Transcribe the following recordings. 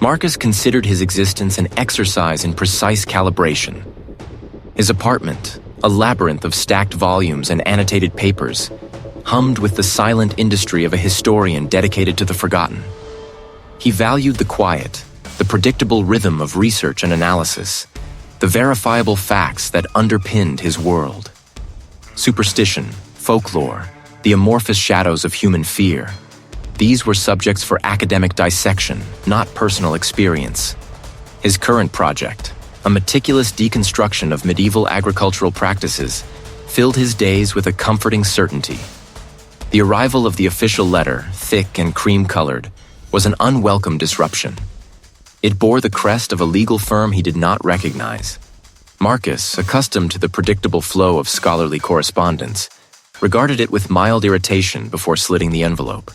Marcus considered his existence an exercise in precise calibration. His apartment, a labyrinth of stacked volumes and annotated papers, hummed with the silent industry of a historian dedicated to the forgotten. He valued the quiet, the predictable rhythm of research and analysis, the verifiable facts that underpinned his world. Superstition, folklore, the amorphous shadows of human fear, these were subjects for academic dissection, not personal experience. His current project, a meticulous deconstruction of medieval agricultural practices, filled his days with a comforting certainty. The arrival of the official letter, thick and cream-colored, was an unwelcome disruption. It bore the crest of a legal firm he did not recognize. Marcus, accustomed to the predictable flow of scholarly correspondence, regarded it with mild irritation before slitting the envelope.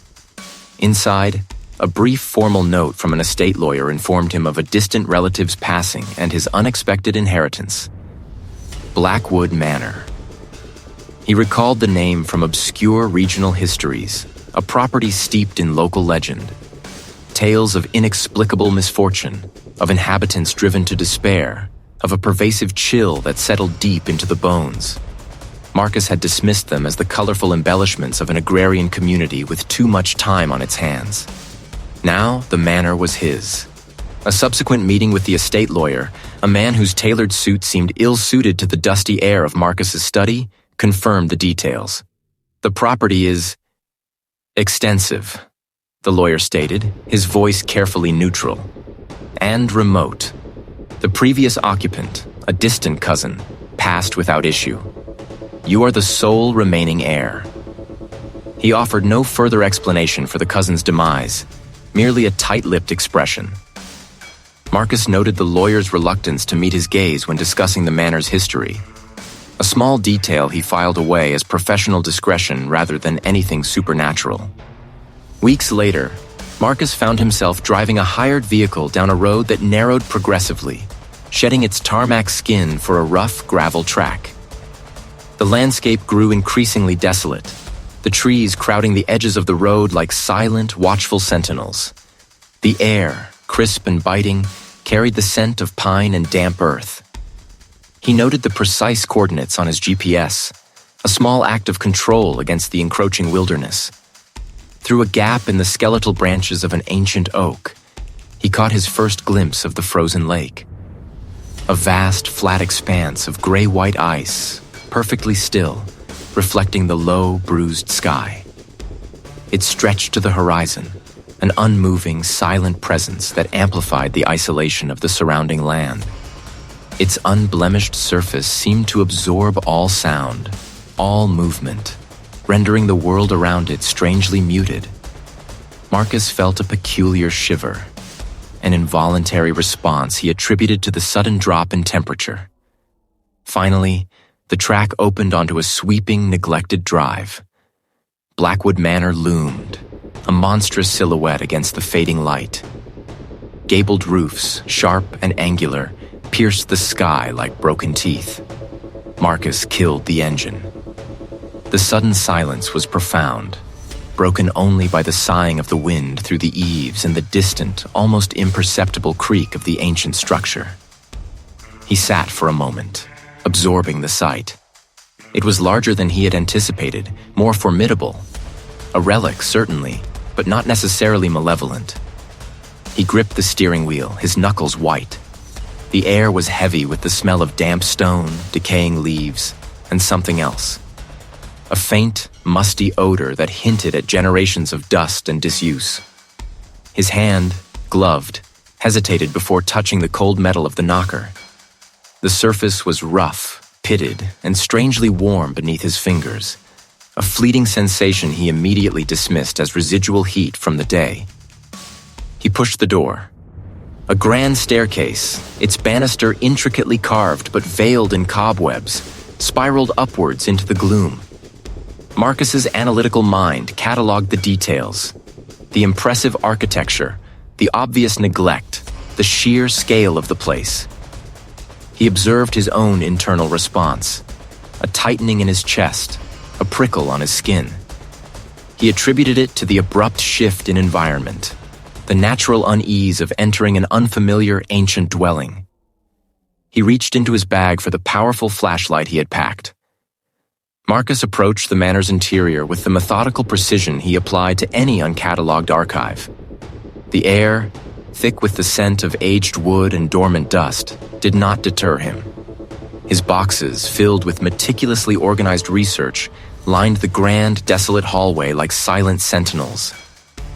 Inside, a brief formal note from an estate lawyer informed him of a distant relative's passing and his unexpected inheritance. Blackwood Manor. He recalled the name from obscure regional histories, a property steeped in local legend. Tales of inexplicable misfortune, of inhabitants driven to despair, of a pervasive chill that settled deep into the bones. Marcus had dismissed them as the colorful embellishments of an agrarian community with too much time on its hands. Now, the manor was his. A subsequent meeting with the estate lawyer, a man whose tailored suit seemed ill-suited to the dusty air of Marcus's study, confirmed the details. The property is extensive, the lawyer stated, his voice carefully neutral, and remote. The previous occupant, a distant cousin, passed without issue. You are the sole remaining heir. He offered no further explanation for the cousin's demise, merely a tight-lipped expression. Marcus noted the lawyer's reluctance to meet his gaze when discussing the manor's history. A small detail he filed away as professional discretion rather than anything supernatural. Weeks later, Marcus found himself driving a hired vehicle down a road that narrowed progressively, shedding its tarmac skin for a rough gravel track. The landscape grew increasingly desolate, the trees crowding the edges of the road like silent, watchful sentinels. The air, crisp and biting, carried the scent of pine and damp earth. He noted the precise coordinates on his GPS, a small act of control against the encroaching wilderness. Through a gap in the skeletal branches of an ancient oak, he caught his first glimpse of the frozen lake. A vast, flat expanse of gray-white ice, perfectly still, reflecting the low, bruised sky. It stretched to the horizon, an unmoving, silent presence that amplified the isolation of the surrounding land. Its unblemished surface seemed to absorb all sound, all movement, rendering the world around it strangely muted. Marcus felt a peculiar shiver, an involuntary response he attributed to the sudden drop in temperature. Finally, the track opened onto a sweeping, neglected drive. Blackwood Manor loomed, a monstrous silhouette against the fading light. Gabled roofs, sharp and angular, pierced the sky like broken teeth. Marcus killed the engine. The sudden silence was profound, broken only by the sighing of the wind through the eaves and the distant, almost imperceptible creak of the ancient structure. He sat for a moment, absorbing the sight. It was larger than he had anticipated, more formidable. A relic, certainly, but not necessarily malevolent. He gripped the steering wheel, his knuckles white. The air was heavy with the smell of damp stone, decaying leaves, and something else. A faint, musty odor that hinted at generations of dust and disuse. His hand, gloved, hesitated before touching the cold metal of the knocker. The surface was rough, pitted, and strangely warm beneath his fingers, a fleeting sensation he immediately dismissed as residual heat from the day. He pushed the door. A grand staircase, its banister intricately carved but veiled in cobwebs, spiraled upwards into the gloom. Marcus's analytical mind cataloged the details, the impressive architecture, the obvious neglect, the sheer scale of the place. He observed his own internal response, a tightening in his chest, a prickle on his skin. He attributed it to the abrupt shift in environment. the natural unease of entering an unfamiliar, ancient dwelling. He reached into his bag for the powerful flashlight he had packed. Marcus approached the manor's interior with the methodical precision he applied to any uncatalogued archive. The air, thick with the scent of aged wood and dormant dust, did not deter him. His boxes, filled with meticulously organized research, lined the grand, desolate hallway like silent sentinels.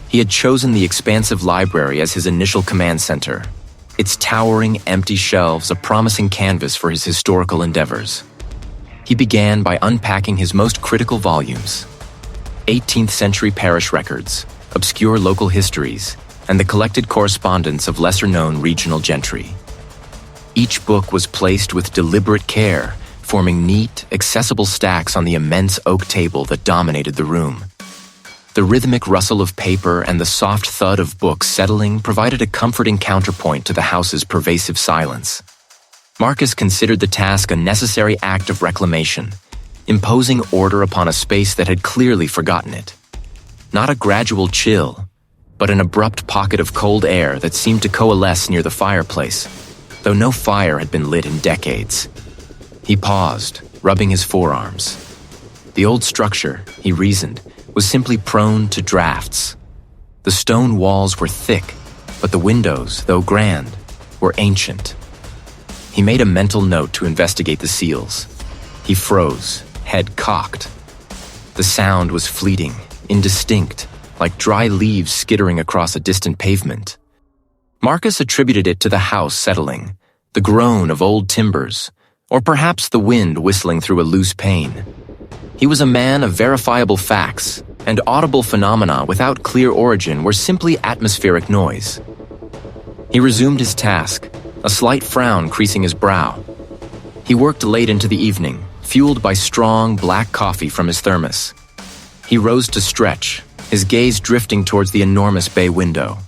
He had chosen the expansive library as his initial command center, its towering, empty shelves a promising canvas for his historical endeavors. He began by unpacking his most critical volumes: 18th century parish records, obscure local histories, and the collected correspondence of lesser-known regional gentry. Each book was placed with deliberate care, forming neat, accessible stacks on the immense oak table that dominated the room. The rhythmic rustle of paper and the soft thud of books settling provided a comforting counterpoint to the house's pervasive silence. Marcus considered the task a necessary act of reclamation, imposing order upon a space that had clearly forgotten it. Not a gradual chill, but an abrupt pocket of cold air that seemed to coalesce near the fireplace, though no fire had been lit in decades. He paused, rubbing his forearms. The old structure, he reasoned, was simply prone to drafts. The stone walls were thick, but the windows, though grand, were ancient. He made a mental note to investigate the seals. He froze, head cocked. The sound was fleeting, indistinct, like dry leaves skittering across a distant pavement. Marcus attributed it to the house settling, the groan of old timbers, or perhaps the wind whistling through a loose pane. He was a man of verifiable facts, and audible phenomena without clear origin were simply atmospheric noise. He resumed his task, a slight frown creasing his brow. He worked late into the evening, fueled by strong black coffee from his thermos. He rose to stretch, his gaze drifting towards the enormous bay window.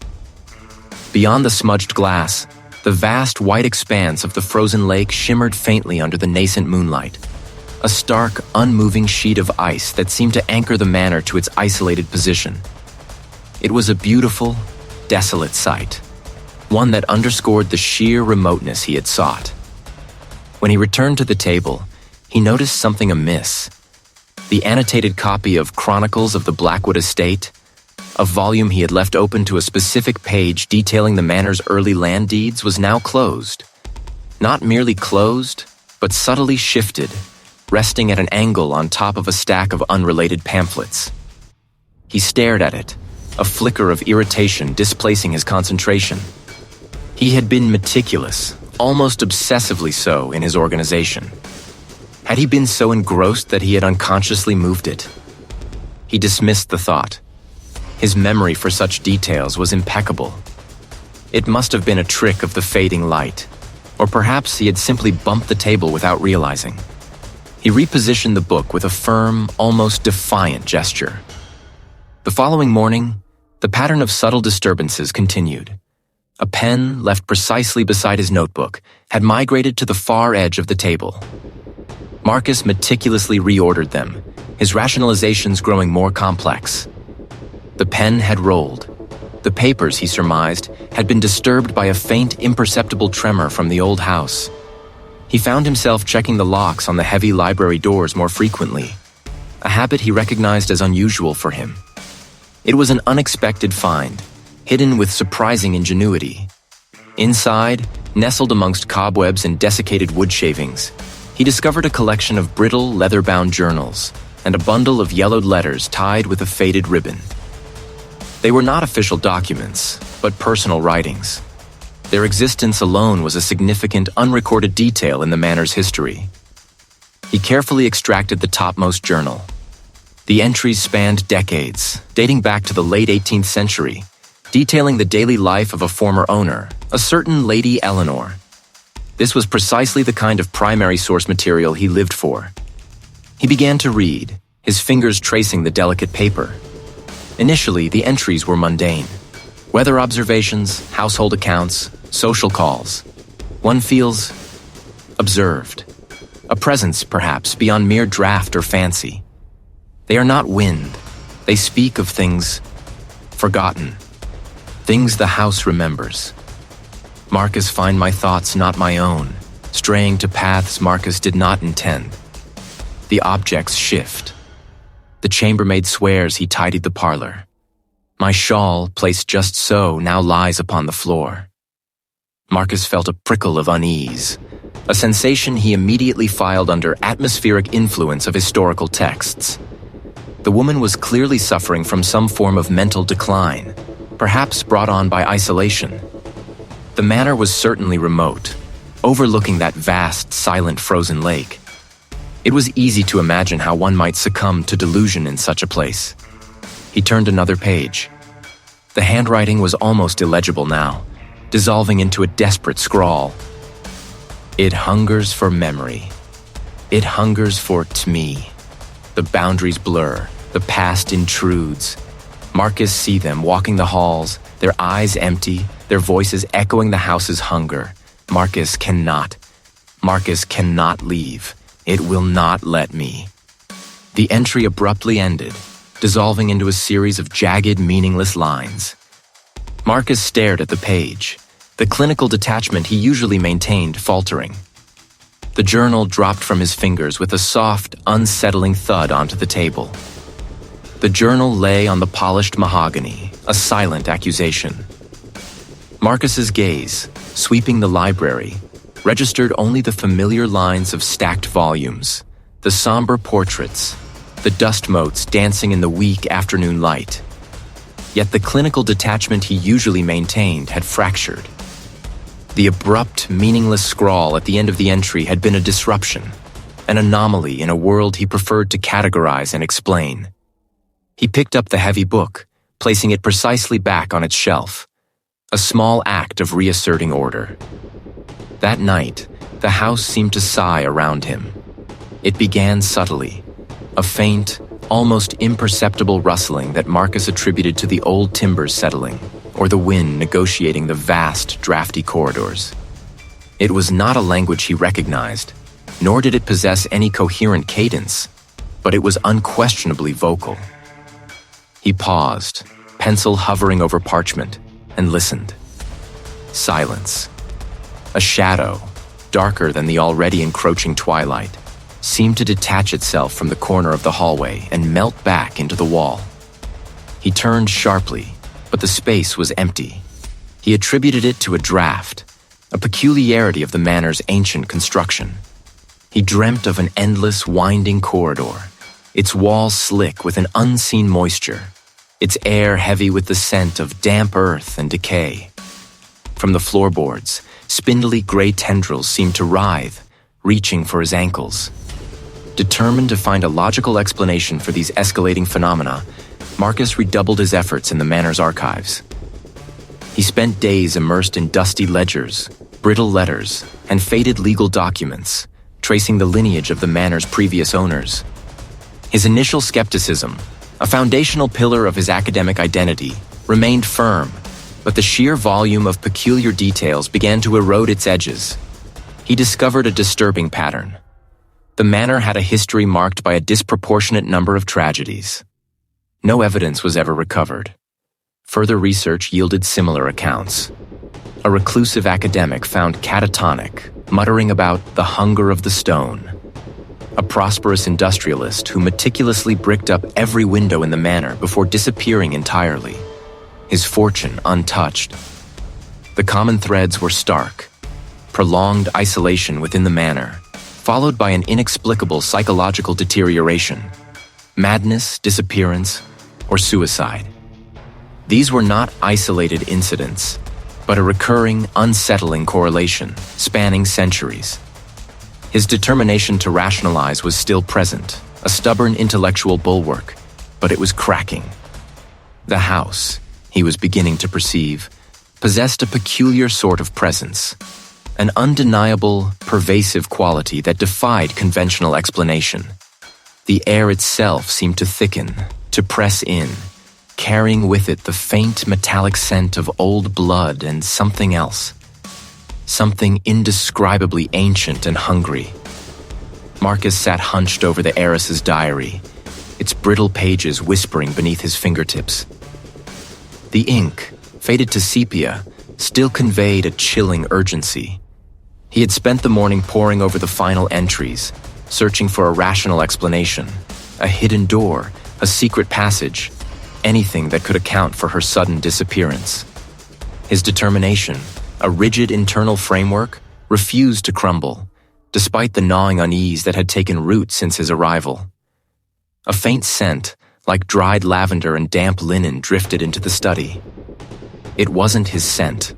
Beyond the smudged glass, the vast white expanse of the frozen lake shimmered faintly under the nascent moonlight, a stark, unmoving sheet of ice that seemed to anchor the manor to its isolated position. It was a beautiful, desolate sight, one that underscored the sheer remoteness he had sought. When he returned to the table, he noticed something amiss. The annotated copy of Chronicles of the Blackwood Estate, a volume he had left open to a specific page detailing the manor's early land deeds, was now closed. Not merely closed, but subtly shifted, resting at an angle on top of a stack of unrelated pamphlets. He stared at it, a flicker of irritation displacing his concentration. He had been meticulous, almost obsessively so, in his organization. Had he been so engrossed that he had unconsciously moved it? He dismissed the thought. His memory for such details was impeccable. It must have been a trick of the fading light, or perhaps he had simply bumped the table without realizing. He repositioned the book with a firm, almost defiant gesture. The following morning, the pattern of subtle disturbances continued. A pen, left precisely beside his notebook, had migrated to the far edge of the table. Marcus meticulously reordered them, his rationalizations growing more complex. The pen had rolled. The papers, he surmised, had been disturbed by a faint, imperceptible tremor from the old house. He found himself checking the locks on the heavy library doors more frequently, a habit he recognized as unusual for him. It was an unexpected find, hidden with surprising ingenuity. Inside, nestled amongst cobwebs and desiccated wood shavings, he discovered a collection of brittle, leather-bound journals and a bundle of yellowed letters tied with a faded ribbon. They were not official documents, but personal writings. Their existence alone was a significant, unrecorded detail in the manor's history. He carefully extracted the topmost journal. The entries spanned decades, dating back to the late 18th century, detailing the daily life of a former owner, a certain Lady Eleanor. This was precisely the kind of primary source material he lived for. He began to read, his fingers tracing the delicate paper. Initially, the entries were mundane. Weather observations, household accounts, social calls. One feels observed. A presence, perhaps, beyond mere draft or fancy. They are not wind. They speak of things forgotten. Things the house remembers. Marcus, find my thoughts not my own, straying to paths Marcus did not intend. The objects shift. The chambermaid swears he tidied the parlor. My shawl, placed just so, now lies upon the floor. Marcus felt a prickle of unease, a sensation he immediately filed under atmospheric influence of historical texts. The woman was clearly suffering from some form of mental decline, perhaps brought on by isolation. The manor was certainly remote, overlooking that vast, silent, frozen lake. It was easy to imagine how one might succumb to delusion in such a place. He turned another page. The handwriting was almost illegible now, dissolving into a desperate scrawl. It hungers for memory. It hungers for me. The boundaries blur, the past intrudes. Marcus see them walking the halls, their eyes empty, their voices echoing the house's hunger. Marcus cannot leave. It will not let me. The entry abruptly ended, dissolving into a series of jagged, meaningless lines. Marcus stared at the page, the clinical detachment he usually maintained faltering. The journal dropped from his fingers with a soft, unsettling thud onto the table. The journal lay on the polished mahogany, a silent accusation. Marcus's gaze, sweeping the library, registered only the familiar lines of stacked volumes, the somber portraits, the dust motes dancing in the weak afternoon light. Yet the clinical detachment he usually maintained had fractured. The abrupt, meaningless scrawl at the end of the entry had been a disruption, an anomaly in a world he preferred to categorize and explain. He picked up the heavy book, placing it precisely back on its shelf, a small act of reasserting order. That night, the house seemed to sigh around him. It began subtly, a faint, almost imperceptible rustling that Marcus attributed to the old timbers settling, or the wind negotiating the vast, drafty corridors. It was not a language he recognized, nor did it possess any coherent cadence, but it was unquestionably vocal. He paused, pencil hovering over parchment, and listened. Silence. A shadow, darker than the already encroaching twilight, seemed to detach itself from the corner of the hallway and melt back into the wall. He turned sharply, but the space was empty. He attributed it to a draft, a peculiarity of the manor's ancient construction. He dreamt of an endless, winding corridor, its walls slick with an unseen moisture, its air heavy with the scent of damp earth and decay. From the floorboards, spindly gray tendrils seemed to writhe, reaching for his ankles. Determined to find a logical explanation for these escalating phenomena, Marcus redoubled his efforts in the manor's archives. He spent days immersed in dusty ledgers, brittle letters, and faded legal documents, tracing the lineage of the manor's previous owners. His initial skepticism, a foundational pillar of his academic identity, remained firm, but the sheer volume of peculiar details began to erode its edges. He discovered a disturbing pattern. The manor had a history marked by a disproportionate number of tragedies. No evidence was ever recovered. Further research yielded similar accounts. A reclusive academic found catatonic, muttering about the hunger of the stone. A prosperous industrialist who meticulously bricked up every window in the manor before disappearing entirely, his fortune untouched. The common threads were stark: prolonged isolation within the manor, followed by an inexplicable psychological deterioration, madness, disappearance, or suicide. These were not isolated incidents, but a recurring, unsettling correlation spanning centuries. His determination to rationalize was still present, a stubborn intellectual bulwark, but it was cracking. The house, he was beginning to perceive, possessed a peculiar sort of presence, an undeniable, pervasive quality that defied conventional explanation. The air itself seemed to thicken, to press in, carrying with it the faint metallic scent of old blood and something else. Something indescribably ancient and hungry. Marcus sat hunched over the heiress's diary, its brittle pages whispering beneath his fingertips. The ink, faded to sepia, still conveyed a chilling urgency. He had spent the morning poring over the final entries, searching for a rational explanation, a hidden door, a secret passage, anything that could account for her sudden disappearance. His determination, a rigid internal framework, refused to crumble, despite the gnawing unease that had taken root since his arrival. A faint scent, like dried lavender and damp linen, drifted into the study. It wasn't his scent.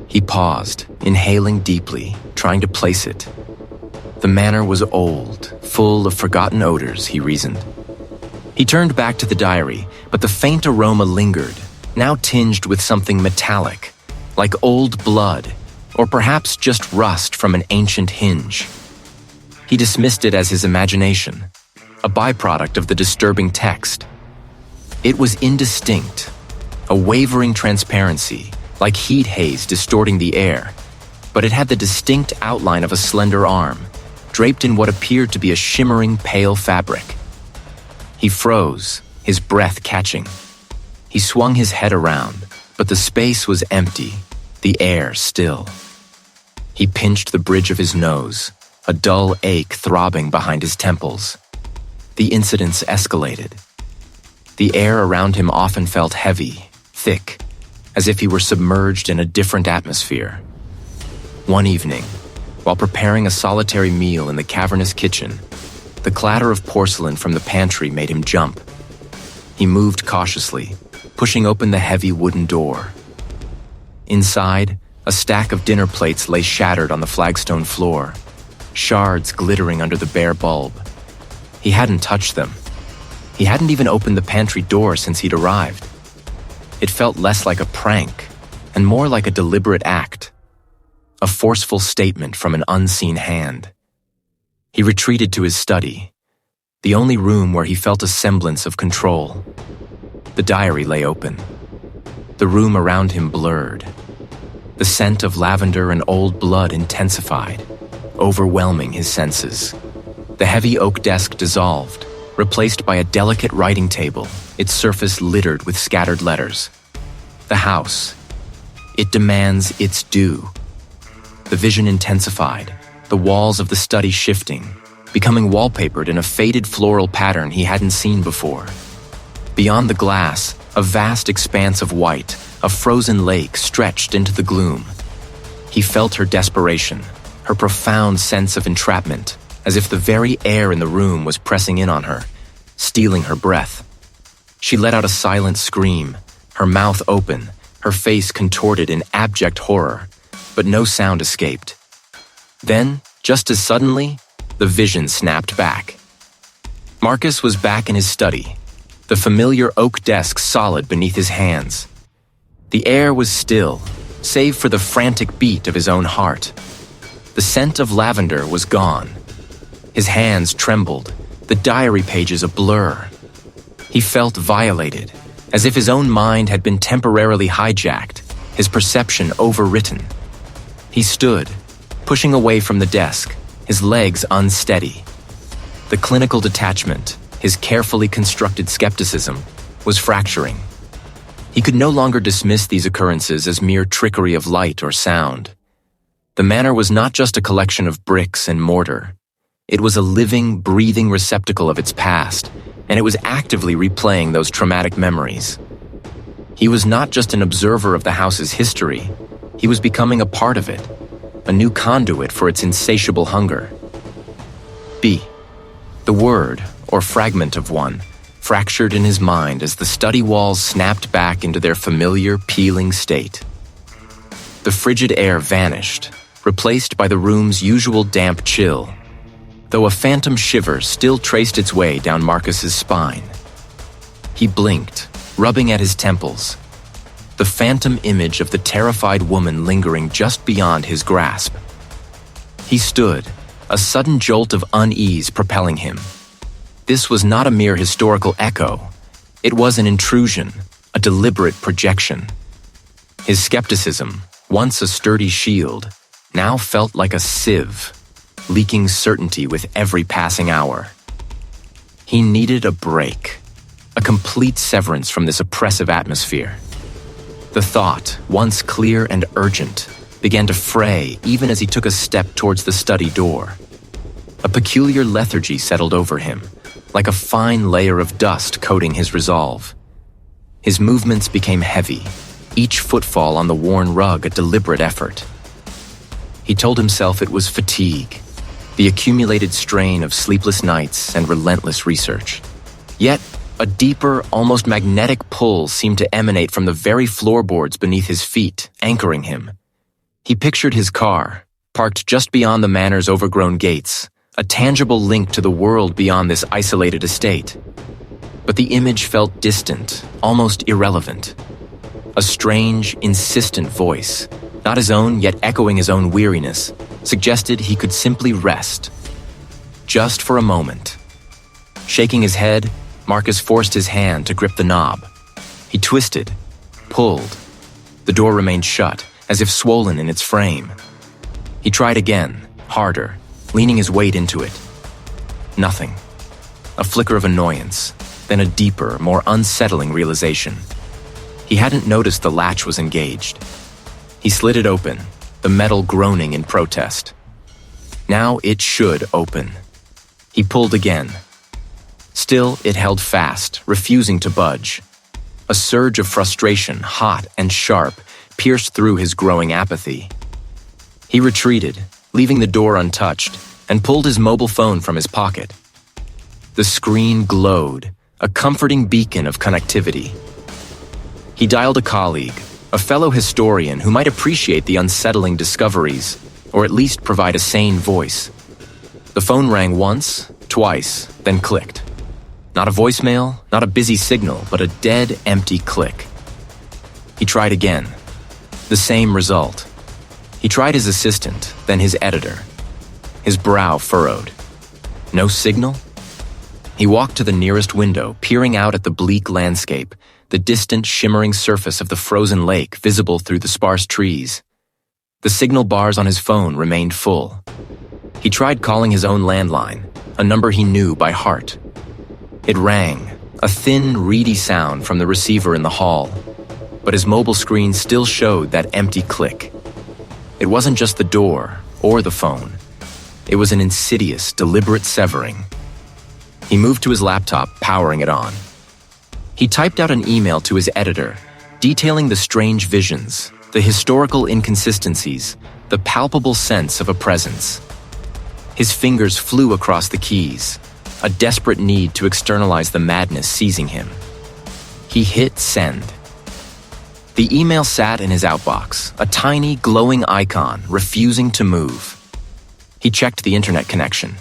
He paused, inhaling deeply, trying to place it. The manor was old, full of forgotten odors, he reasoned. He turned back to the diary, but the faint aroma lingered, now tinged with something metallic, like old blood, or perhaps just rust from an ancient hinge. He dismissed it as his imagination, a byproduct of the disturbing text. It was indistinct, a wavering transparency, like heat haze distorting the air, but it had the distinct outline of a slender arm, draped in what appeared to be a shimmering pale fabric. He froze, his breath catching. He swung his head around, but the space was empty, the air still. He pinched the bridge of his nose, a dull ache throbbing behind his temples. The incidents escalated. The air around him often felt heavy, thick, as if he were submerged in a different atmosphere. One evening, while preparing a solitary meal in the cavernous kitchen, the clatter of porcelain from the pantry made him jump. He moved cautiously, pushing open the heavy wooden door. Inside, a stack of dinner plates lay shattered on the flagstone floor, shards glittering under the bare bulb. He hadn't touched them. He hadn't even opened the pantry door since he'd arrived. It felt less like a prank and more like a deliberate act, a forceful statement from an unseen hand. He retreated to his study, the only room where he felt a semblance of control. The diary lay open. The room around him blurred. The scent of lavender and old blood intensified, overwhelming his senses. The heavy oak desk dissolved, replaced by a delicate writing table, its surface littered with scattered letters. The house. It demands its due. The vision intensified, the walls of the study shifting, becoming wallpapered in a faded floral pattern he hadn't seen before. Beyond the glass, a vast expanse of white, a frozen lake stretched into the gloom. He felt her desperation, her profound sense of entrapment, as if the very air in the room was pressing in on her, stealing her breath. She let out a silent scream, her mouth open, her face contorted in abject horror, but no sound escaped. Then, just as suddenly, the vision snapped back. Marcus was back in his study, the familiar oak desk solid beneath his hands. The air was still, save for the frantic beat of his own heart. The scent of lavender was gone. His hands trembled, the diary pages a blur. He felt violated, as if his own mind had been temporarily hijacked, his perception overwritten. He stood, pushing away from the desk, his legs unsteady. The clinical detachment, his carefully constructed skepticism, was fracturing. He could no longer dismiss these occurrences as mere trickery of light or sound. The manor was not just a collection of bricks and mortar. It was a living, breathing receptacle of its past, and it was actively replaying those traumatic memories. He was not just an observer of the house's history, he was becoming a part of it, a new conduit for its insatiable hunger. The word, or fragment of one, fractured in his mind as the study walls snapped back into their familiar, peeling state. The frigid air vanished, replaced by the room's usual damp chill, though a phantom shiver still traced its way down Marcus's spine. He blinked, rubbing at his temples, the phantom image of the terrified woman lingering just beyond his grasp. He stood, a sudden jolt of unease propelling him. This was not a mere historical echo. It was an intrusion, a deliberate projection. His skepticism, once a sturdy shield, now felt like a sieve, leaking certainty with every passing hour. He needed a break, a complete severance from this oppressive atmosphere. The thought, once clear and urgent, began to fray even as he took a step towards the study door. A peculiar lethargy settled over him, like a fine layer of dust coating his resolve. His movements became heavy, each footfall on the worn rug a deliberate effort. He told himself it was fatigue, the accumulated strain of sleepless nights and relentless research. Yet, a deeper, almost magnetic pull seemed to emanate from the very floorboards beneath his feet, anchoring him. He pictured his car, parked just beyond the manor's overgrown gates, a tangible link to the world beyond this isolated estate. But the image felt distant, almost irrelevant. A strange, insistent voice, not his own yet echoing his own weariness, suggested he could simply rest. Just for a moment. Shaking his head, Marcus forced his hand to grip the knob. He twisted, pulled. The door remained shut, as if swollen in its frame. He tried again, harder, leaning his weight into it. Nothing. A flicker of annoyance, then a deeper, more unsettling realization. He hadn't noticed the latch was engaged. He slid it open, the metal groaning in protest. Now it should open. He pulled again. Still, it held fast, refusing to budge. A surge of frustration, hot and sharp, pierced through his growing apathy. He retreated, leaving the door untouched, and pulled his mobile phone from his pocket. The screen glowed, a comforting beacon of connectivity. He dialed a colleague, a fellow historian who might appreciate the unsettling discoveries, or at least provide a sane voice. The phone rang once, twice, then clicked. Not a voicemail, not a busy signal, but a dead, empty click. He tried again. The same result. He tried his assistant, then his editor. His brow furrowed. No signal? He walked to the nearest window, peering out at the bleak landscape, the distant, shimmering surface of the frozen lake visible through the sparse trees. The signal bars on his phone remained full. He tried calling his own landline, a number he knew by heart. It rang, a thin, reedy sound from the receiver in the hall, but his mobile screen still showed that empty click. It wasn't just the door or the phone. It was an insidious, deliberate severing. He moved to his laptop, powering it on. He typed out an email to his editor, detailing the strange visions, the historical inconsistencies, the palpable sense of a presence. His fingers flew across the keys, a desperate need to externalize the madness seizing him. He hit send. The email sat in his outbox, a tiny, glowing icon refusing to move. He checked the internet connection.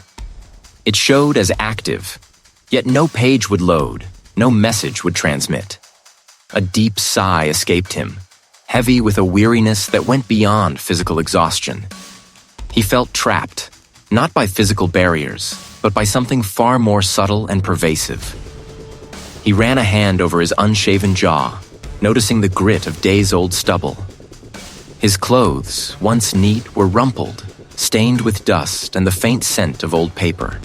It showed as active, yet no page would load, no message would transmit. A deep sigh escaped him, heavy with a weariness that went beyond physical exhaustion. He felt trapped, not by physical barriers, but by something far more subtle and pervasive. He ran a hand over his unshaven jaw, noticing the grit of days-old stubble. His clothes, once neat, were rumpled, stained with dust and the faint scent of old paper.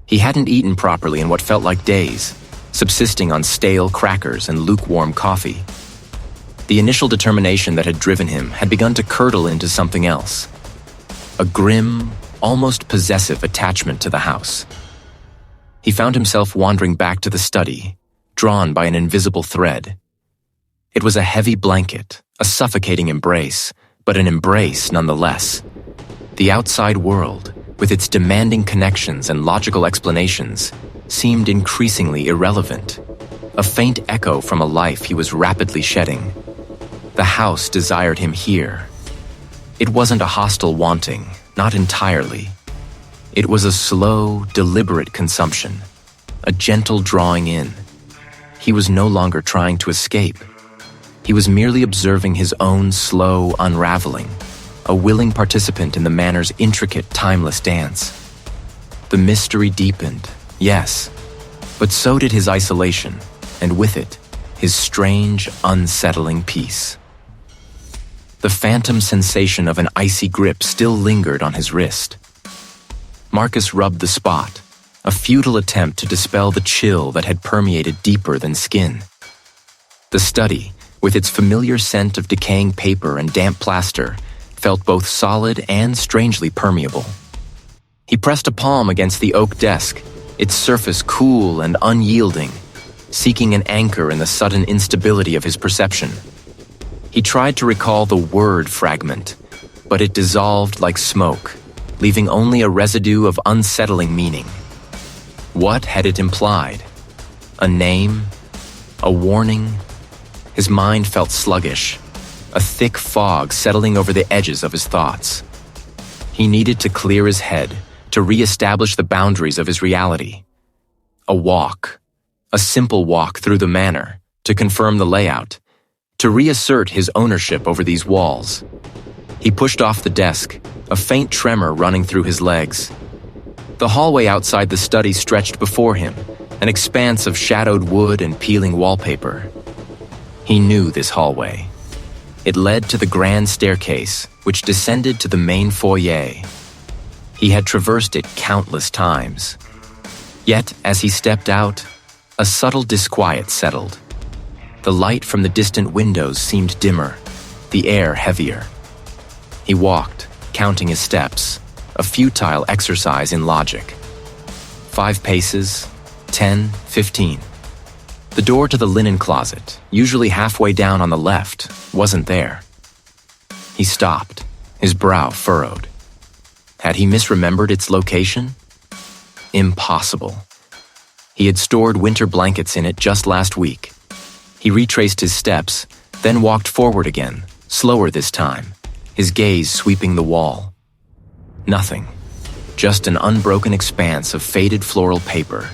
He hadn't eaten properly in what felt like days, subsisting on stale crackers and lukewarm coffee. The initial determination that had driven him had begun to curdle into something else. A grim, almost possessive attachment to the house. He found himself wandering back to the study, drawn by an invisible thread. It was a heavy blanket, a suffocating embrace, but an embrace nonetheless. The outside world, with its demanding connections and logical explanations, seemed increasingly irrelevant, a faint echo from a life he was rapidly shedding. The house desired him here. It wasn't a hostile wanting, not entirely. It was a slow, deliberate consumption, a gentle drawing in. He was no longer trying to escape. He was merely observing his own slow unraveling, a willing participant in the manor's intricate, timeless dance. The mystery deepened, yes, but so did his isolation, and with it, his strange, unsettling peace. The phantom sensation of an icy grip still lingered on his wrist. Marcus rubbed the spot, a futile attempt to dispel the chill that had permeated deeper than skin. The study, with its familiar scent of decaying paper and damp plaster, felt both solid and strangely permeable. He pressed a palm against the oak desk, its surface cool and unyielding, seeking an anchor in the sudden instability of his perception. He tried to recall the word fragment, but it dissolved like smoke, leaving only a residue of unsettling meaning. What had it implied? A name? A warning? His mind felt sluggish, a thick fog settling over the edges of his thoughts. He needed to clear his head, to re-establish the boundaries of his reality. A walk, a simple walk through the manor, to confirm the layout, to reassert his ownership over these walls. He pushed off the desk, a faint tremor running through his legs. The hallway outside the study stretched before him, an expanse of shadowed wood and peeling wallpaper. He knew this hallway. It led to the grand staircase, which descended to the main foyer. He had traversed it countless times. Yet, as he stepped out, a subtle disquiet settled. The light from the distant windows seemed dimmer, the air heavier. He walked, counting his steps, a futile exercise in logic. 5 paces, 10, 15. The door to the linen closet, usually halfway down on the left, wasn't there. He stopped, his brow furrowed. Had he misremembered its location? Impossible. He had stored winter blankets in it just last week. He retraced his steps, then walked forward again, slower this time, his gaze sweeping the wall. Nothing. Just an unbroken expanse of faded floral paper.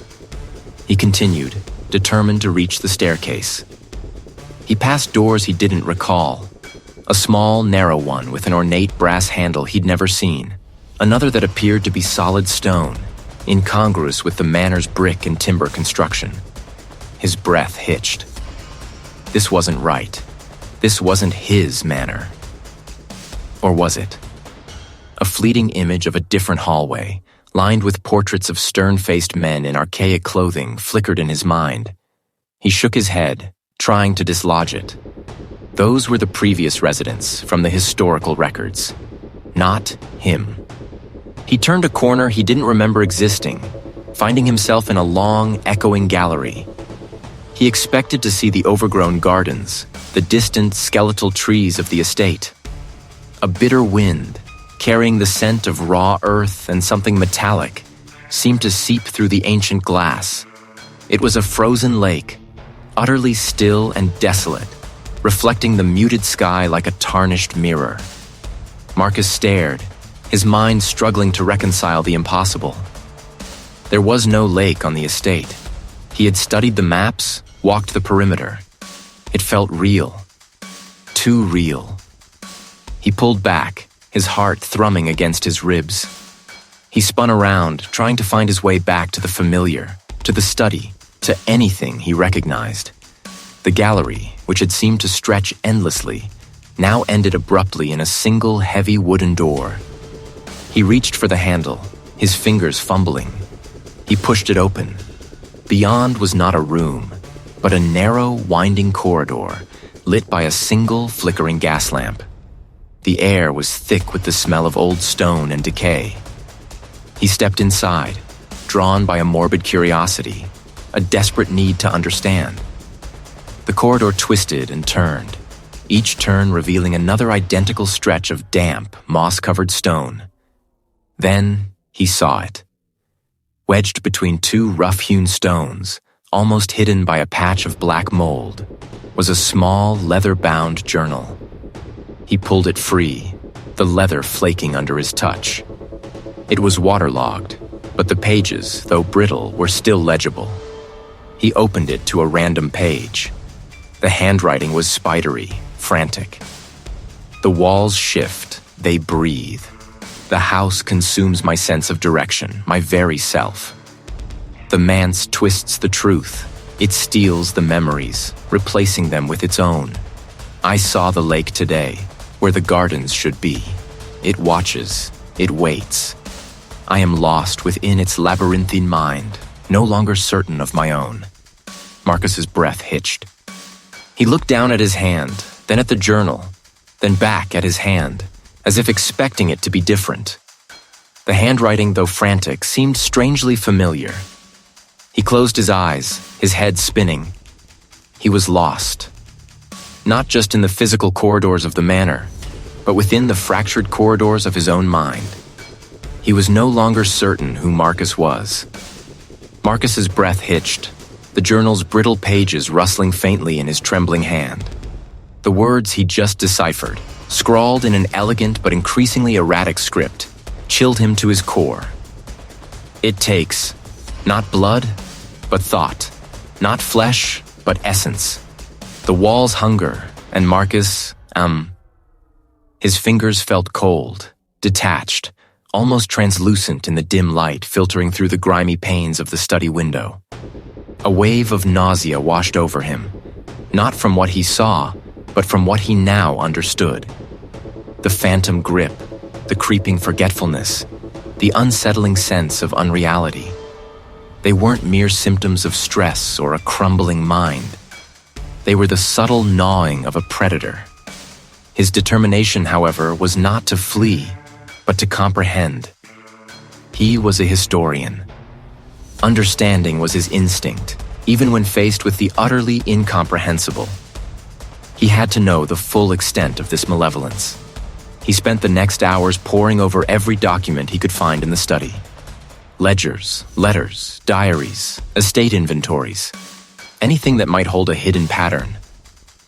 He continued, determined to reach the staircase. He passed doors he didn't recall. A small, narrow one with an ornate brass handle he'd never seen. Another that appeared to be solid stone, incongruous with the manor's brick and timber construction. His breath hitched. This wasn't right. This wasn't his manor. Or was it? A fleeting image of a different hallway, lined with portraits of stern-faced men in archaic clothing, flickered in his mind. He shook his head, trying to dislodge it. Those were the previous residents from the historical records. Not him. He turned a corner he didn't remember existing, finding himself in a long, echoing gallery. He expected to see the overgrown gardens, the distant, skeletal trees of the estate. A bitter wind, carrying the scent of raw earth and something metallic, seemed to seep through the ancient glass. It was a frozen lake, utterly still and desolate, reflecting the muted sky like a tarnished mirror. Marcus stared, his mind struggling to reconcile the impossible. There was no lake on the estate. He had studied the maps, walked the perimeter. It felt real. Too real. He pulled back, his heart thrumming against his ribs. He spun around, trying to find his way back to the familiar, to the study, to anything he recognized. The gallery, which had seemed to stretch endlessly, now ended abruptly in a single heavy wooden door. He reached for the handle, his fingers fumbling. He pushed it open. Beyond was not a room, but a narrow, winding corridor, lit by a single flickering gas lamp. The air was thick with the smell of old stone and decay. He stepped inside, drawn by a morbid curiosity, a desperate need to understand. The corridor twisted and turned, each turn revealing another identical stretch of damp, moss-covered stone. Then he saw it. Wedged between 2 rough-hewn stones, almost hidden by a patch of black mold, was a small, leather-bound journal. He pulled it free, the leather flaking under his touch. It was waterlogged, but the pages, though brittle, were still legible. He opened it to a random page. The handwriting was spidery, frantic. The walls shift, they breathe. The house consumes my sense of direction, my very self. The manse twists the truth. It steals the memories, replacing them with its own. I saw the lake today, where the gardens should be. It watches, it waits. I am lost within its labyrinthine mind, no longer certain of my own. Marcus's breath hitched. He looked down at his hand, then at the journal, then back at his hand, as if expecting it to be different. The handwriting, though frantic, seemed strangely familiar. He closed his eyes, his head spinning. He was lost. Not just in the physical corridors of the manor, but within the fractured corridors of his own mind. He was no longer certain who Marcus was. Marcus's breath hitched, the journal's brittle pages rustling faintly in his trembling hand. The words he'd just deciphered, scrawled in an elegant but increasingly erratic script, chilled him to his core. It takes, not blood, but thought, not flesh, but essence. The walls hunger, and Marcus, His fingers felt cold, detached, almost translucent in the dim light filtering through the grimy panes of the study window. A wave of nausea washed over him, not from what he saw, but from what he now understood. The phantom grip, the creeping forgetfulness, the unsettling sense of unreality. They weren't mere symptoms of stress or a crumbling mind. They were the subtle gnawing of a predator. His determination, however, was not to flee, but to comprehend. He was a historian. Understanding was his instinct, even when faced with the utterly incomprehensible. He had to know the full extent of this malevolence. He spent the next hours poring over every document he could find in the study. Ledgers, letters, diaries, estate inventories, anything that might hold a hidden pattern.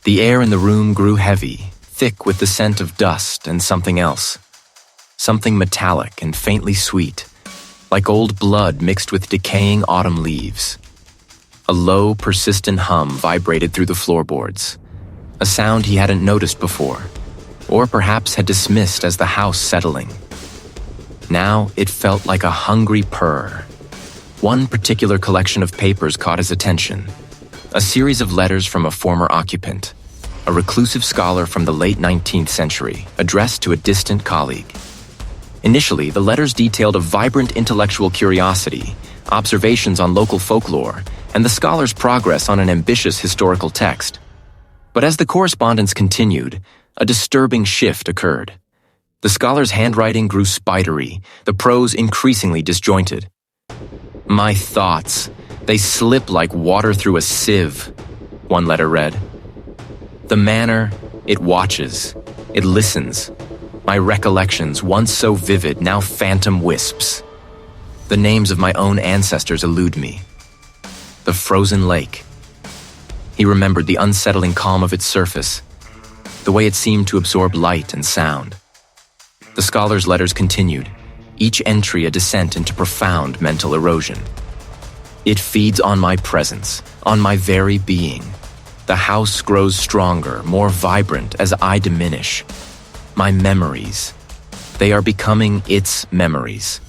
The air in the room grew heavy, thick with the scent of dust and something else. Something metallic and faintly sweet, like old blood mixed with decaying autumn leaves. A low, persistent hum vibrated through the floorboards, a sound he hadn't noticed before, or perhaps had dismissed as the house settling. Now it felt like a hungry purr. One particular collection of papers caught his attention. A series of letters from a former occupant, a reclusive scholar from the late 19th century, addressed to a distant colleague. Initially, the letters detailed a vibrant intellectual curiosity, observations on local folklore, and the scholar's progress on an ambitious historical text. But as the correspondence continued, a disturbing shift occurred. The scholar's handwriting grew spidery, the prose increasingly disjointed. "My thoughts, they slip like water through a sieve," one letter read. "The manor, it watches, it listens. My recollections, once so vivid, now phantom wisps. The names of my own ancestors elude me. The frozen lake." He remembered the unsettling calm of its surface, the way it seemed to absorb light and sound. The scholar's letters continued, each entry a descent into profound mental erosion. "It feeds on my presence, on my very being. The house grows stronger, more vibrant as I diminish. My memories, they are becoming its memories.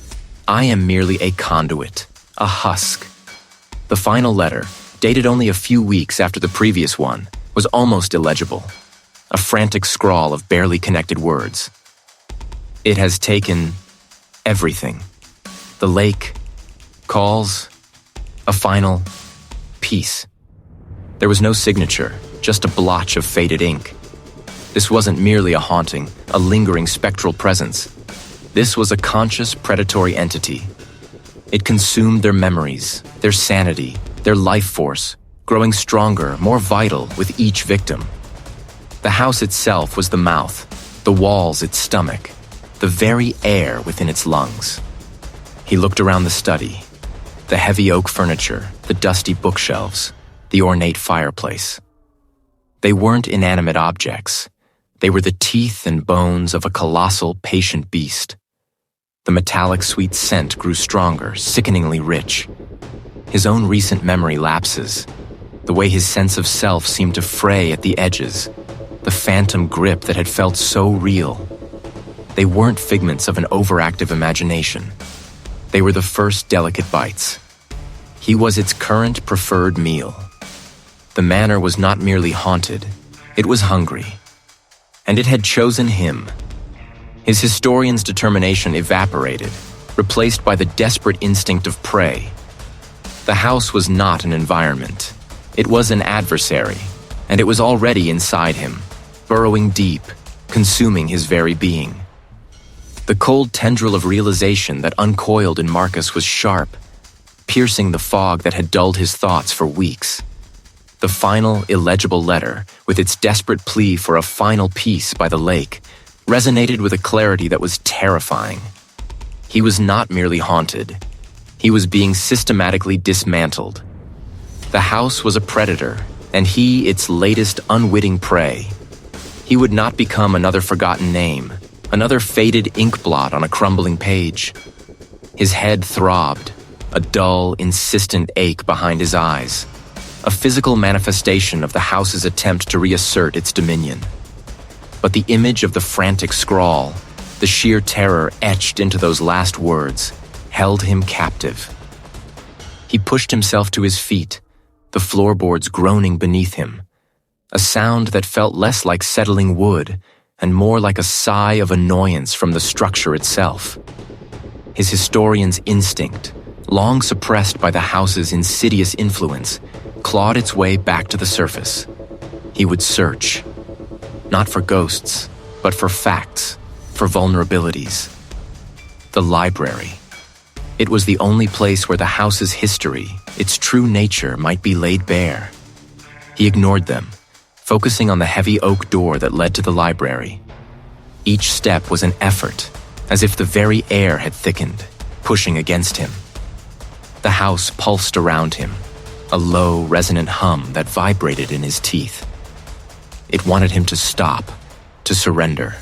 I am merely a conduit, a husk." The final letter, dated only a few weeks after the previous one, was almost illegible, a frantic scrawl of barely connected words. "It has taken everything. The lake, calls, a final peace." There was no signature, just a blotch of faded ink. This wasn't merely a haunting, a lingering spectral presence. This was a conscious, predatory entity. It consumed their memories, their sanity, their life force, growing stronger, more vital with each victim. The house itself was the mouth, the walls its stomach, the very air within its lungs. He looked around the study, the heavy oak furniture, the dusty bookshelves, the ornate fireplace. They weren't inanimate objects. They were the teeth and bones of a colossal, patient beast. The metallic sweet scent grew stronger, sickeningly rich. His own recent memory lapses, the way his sense of self seemed to fray at the edges, the phantom grip that had felt so real. They weren't figments of an overactive imagination. They were the first delicate bites. He was its current preferred meal. The manor was not merely haunted, it was hungry. And it had chosen him. His historian's determination evaporated, replaced by the desperate instinct of prey. The house was not an environment. It was an adversary and it was already inside him, burrowing deep, consuming his very being. The cold tendril of realization that uncoiled in Marcus was sharp, piercing the fog that had dulled his thoughts for weeks. The final, illegible letter, with its desperate plea for a final peace by the lake, resonated with a clarity that was terrifying. He was not merely haunted. He was being systematically dismantled. The house was a predator, and he its latest unwitting prey. He would not become another forgotten name, another faded ink blot on a crumbling page. His head throbbed, a dull, insistent ache behind his eyes, a physical manifestation of the house's attempt to reassert its dominion. But the image of the frantic scrawl, the sheer terror etched into those last words, held him captive. He pushed himself to his feet, the floorboards groaning beneath him, a sound that felt less like settling wood and more like a sigh of annoyance from the structure itself. His historian's instinct, long suppressed by the house's insidious influence, clawed its way back to the surface. He would search, not for ghosts, but for facts, for vulnerabilities. The library. It was the only place where the house's history, its true nature, might be laid bare. He ignored them, focusing on the heavy oak door that led to the library. Each step was an effort, as if the very air had thickened, pushing against him. The house pulsed around him, a low, resonant hum that vibrated in his teeth. It wanted him to stop, to surrender.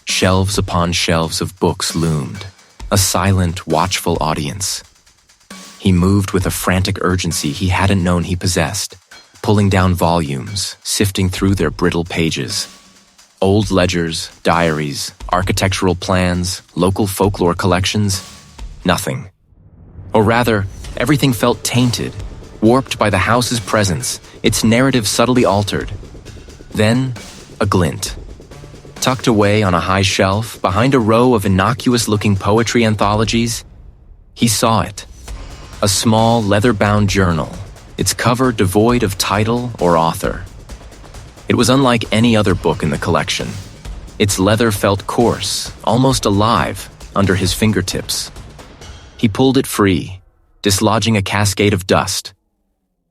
Shelves upon shelves of books loomed, a silent, watchful audience. He moved with a frantic urgency he hadn't known he possessed, pulling down volumes, sifting through their brittle pages. Old ledgers, diaries, architectural plans, local folklore collections, nothing. Or rather, everything felt tainted, warped by the house's presence, its narrative subtly altered. Then, a glint. Tucked away on a high shelf, behind a row of innocuous-looking poetry anthologies, he saw it. A small, leather-bound journal, its cover devoid of title or author. It was unlike any other book in the collection. Its leather felt coarse, almost alive, under his fingertips. He pulled it free, dislodging a cascade of dust.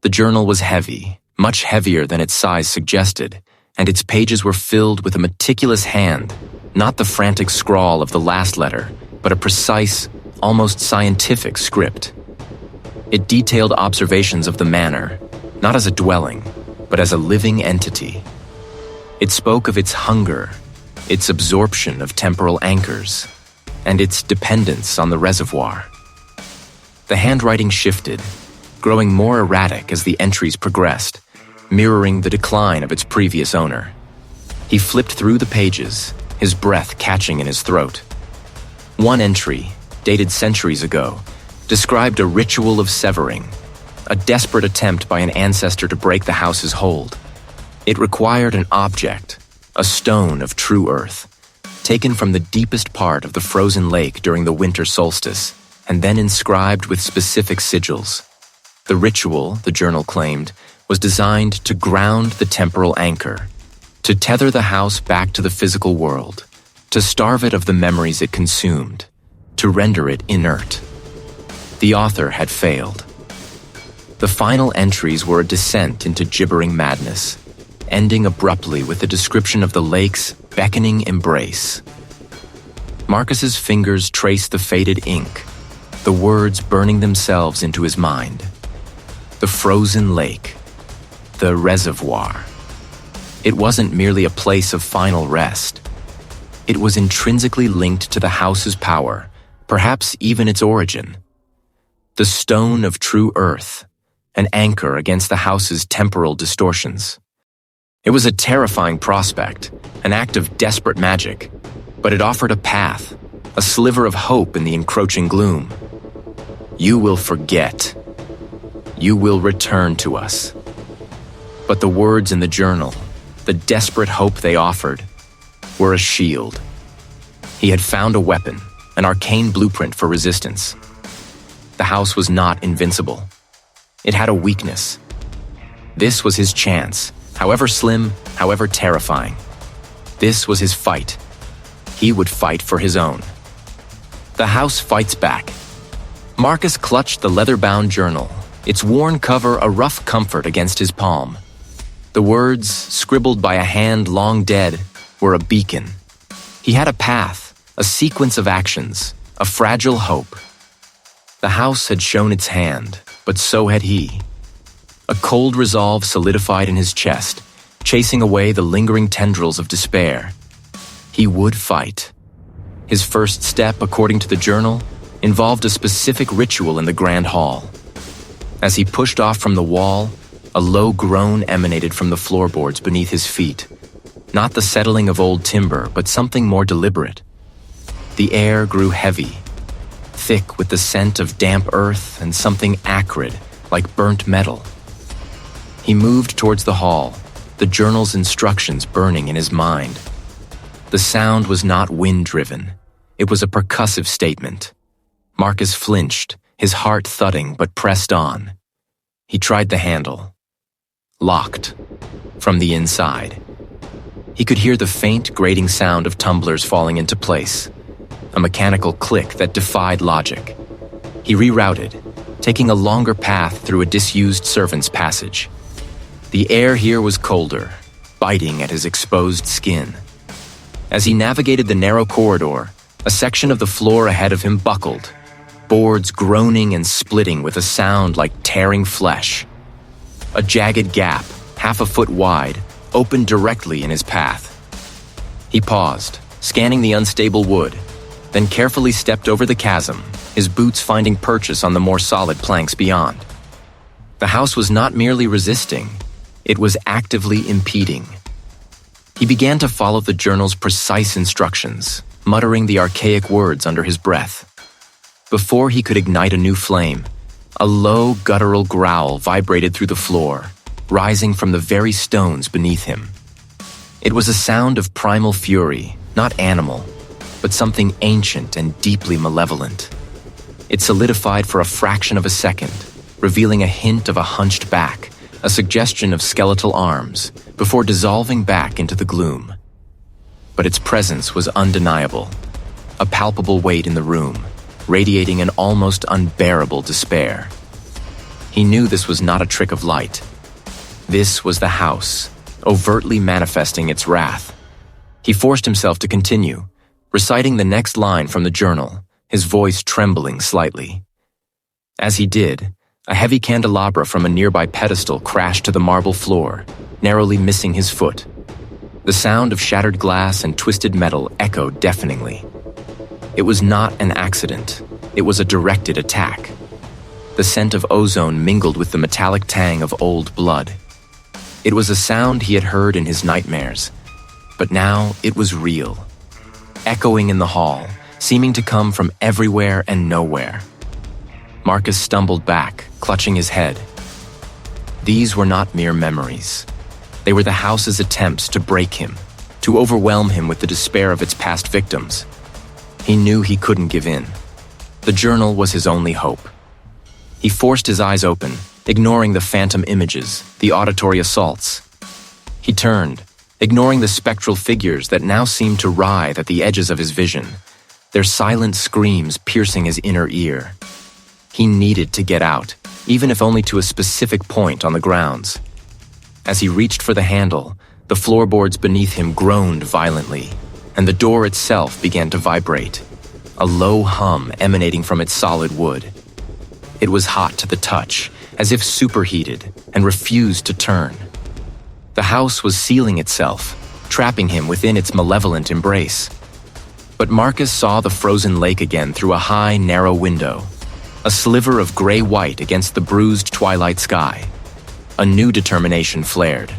The journal was heavy, much heavier than its size suggested, and its pages were filled with a meticulous hand, not the frantic scrawl of the last letter, but a precise, almost scientific script. It detailed observations of the manor, not as a dwelling, but as a living entity. It spoke of its hunger, its absorption of temporal anchors, and its dependence on the reservoir. The handwriting shifted, growing more erratic as the entries progressed, mirroring the decline of its previous owner. He flipped through the pages, his breath catching in his throat. One entry, dated centuries ago, described a ritual of severing, a desperate attempt by an ancestor to break the house's hold. It required an object, a stone of true earth, taken from the deepest part of the frozen lake during the winter solstice, and then inscribed with specific sigils. The ritual, the journal claimed, was designed to ground the temporal anchor, to tether the house back to the physical world, to starve it of the memories it consumed, to render it inert. The author had failed. The final entries were a descent into gibbering madness, ending abruptly with a description of the lake's beckoning embrace. Marcus's fingers traced the faded ink, the words burning themselves into his mind. The frozen lake. The reservoir. It wasn't merely a place of final rest. It was intrinsically linked to the house's power, perhaps even its origin. The stone of true earth, an anchor against the house's temporal distortions. It was a terrifying prospect, an act of desperate magic, but it offered a path, a sliver of hope in the encroaching gloom. You will forget. You will return to us. But the words in the journal, the desperate hope they offered, were a shield. He had found a weapon, an arcane blueprint for resistance. The house was not invincible. It had a weakness. This was his chance, However slim, however terrifying. This was his fight. He would fight for his own. The house fights back. Marcus clutched the leather-bound journal, its worn cover a rough comfort against his palm. The words, scribbled by a hand long dead, were a beacon. He had a path, a sequence of actions, a fragile hope. The house had shown its hand, but so had he. A cold resolve solidified in his chest, chasing away the lingering tendrils of despair. He would fight. His first step, according to the journal, involved a specific ritual in the grand hall. As he pushed off from the wall, a low groan emanated from the floorboards beneath his feet. Not the settling of old timber, but something more deliberate. The air grew heavy, thick with the scent of damp earth and something acrid, like burnt metal. He moved towards the hall, the journal's instructions burning in his mind. The sound was not wind-driven. It was a percussive statement. Marcus flinched, his heart thudding, but pressed on. He tried the handle. Locked. From the inside. He could hear the faint, grating sound of tumblers falling into place. A mechanical click that defied logic. He rerouted, taking a longer path through a disused servant's passage. The air here was colder, biting at his exposed skin. As he navigated the narrow corridor, a section of the floor ahead of him buckled, boards groaning and splitting with a sound like tearing flesh. A jagged gap, half a foot wide, opened directly in his path. He paused, scanning the unstable wood, then carefully stepped over the chasm, his boots finding purchase on the more solid planks beyond. The house was not merely resisting, it was actively impeding. He began to follow the journal's precise instructions, muttering the archaic words under his breath. Before he could ignite a new flame, a low, guttural growl vibrated through the floor, rising from the very stones beneath him. It was a sound of primal fury, not animal, but something ancient and deeply malevolent. It solidified for a fraction of a second, revealing a hint of a hunched back, a suggestion of skeletal arms, before dissolving back into the gloom. But its presence was undeniable, a palpable weight in the room, radiating an almost unbearable despair. He knew this was not a trick of light. This was the house, overtly manifesting its wrath. He forced himself to continue, reciting the next line from the journal, his voice trembling slightly. As he did, a heavy candelabra from a nearby pedestal crashed to the marble floor, narrowly missing his foot. The sound of shattered glass and twisted metal echoed deafeningly. It was not an accident. It was a directed attack. The scent of ozone mingled with the metallic tang of old blood. It was a sound he had heard in his nightmares, but now it was real. Echoing in the hall, seeming to come from everywhere and nowhere. Marcus stumbled back, clutching his head. These were not mere memories. They were the house's attempts to break him, to overwhelm him with the despair of its past victims. He knew he couldn't give in. The journal was his only hope. He forced his eyes open, ignoring the phantom images, the auditory assaults. He turned, ignoring the spectral figures that now seemed to writhe at the edges of his vision, their silent screams piercing his inner ear. He needed to get out, even if only to a specific point on the grounds. As he reached for the handle, the floorboards beneath him groaned violently, and the door itself began to vibrate, a low hum emanating from its solid wood. It was hot to the touch, as if superheated, and refused to turn. The house was sealing itself, trapping him within its malevolent embrace. But Marcus saw the frozen lake again through a high, narrow window, a sliver of gray-white against the bruised twilight sky. A new determination flared.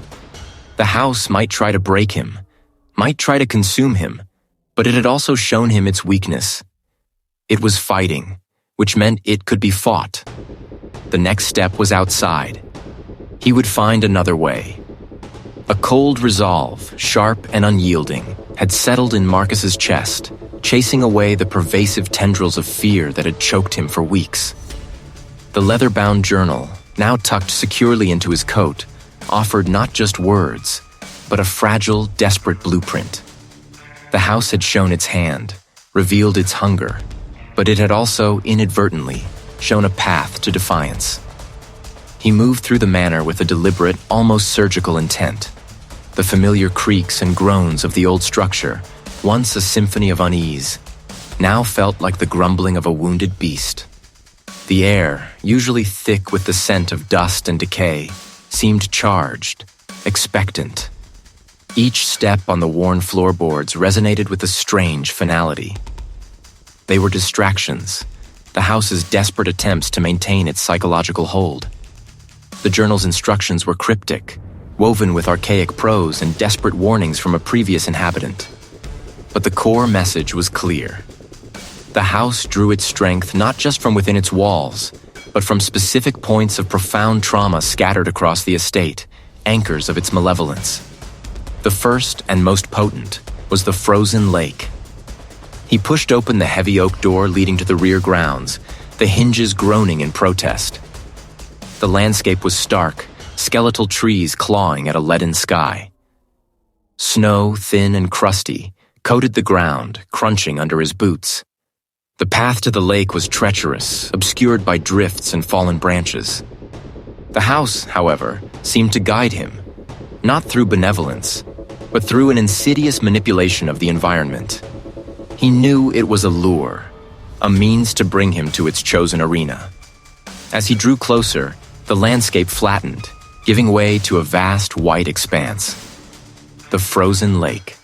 The house might try to break him, might try to consume him, but it had also shown him its weakness. It was fighting, which meant it could be fought. The next step was outside. He would find another way. A cold resolve, sharp and unyielding, had settled in Marcus's chest, chasing away the pervasive tendrils of fear that had choked him for weeks. The leather-bound journal, now tucked securely into his coat, offered not just words, but a fragile, desperate blueprint. The house had shown its hand, revealed its hunger, but it had also, inadvertently, shown a path to defiance. He moved through the manor with a deliberate, almost surgical intent. The familiar creaks and groans of the old structure, once a symphony of unease, now felt like the grumbling of a wounded beast. The air, usually thick with the scent of dust and decay, seemed charged, expectant. Each step on the worn floorboards resonated with a strange finality. They were distractions, the house's desperate attempts to maintain its psychological hold. The journal's instructions were cryptic, woven with archaic prose and desperate warnings from a previous inhabitant. But the core message was clear. The house drew its strength not just from within its walls, but from specific points of profound trauma scattered across the estate, anchors of its malevolence. The first and most potent was the frozen lake. He pushed open the heavy oak door leading to the rear grounds, the hinges groaning in protest. The landscape was stark, skeletal trees clawing at a leaden sky. Snow, thin and crusty, coated the ground, crunching under his boots. The path to the lake was treacherous, obscured by drifts and fallen branches. The house, however, seemed to guide him, not through benevolence, but through an insidious manipulation of the environment. He knew it was a lure, a means to bring him to its chosen arena. As he drew closer, the landscape flattened, giving way to a vast white expanse. The frozen lake.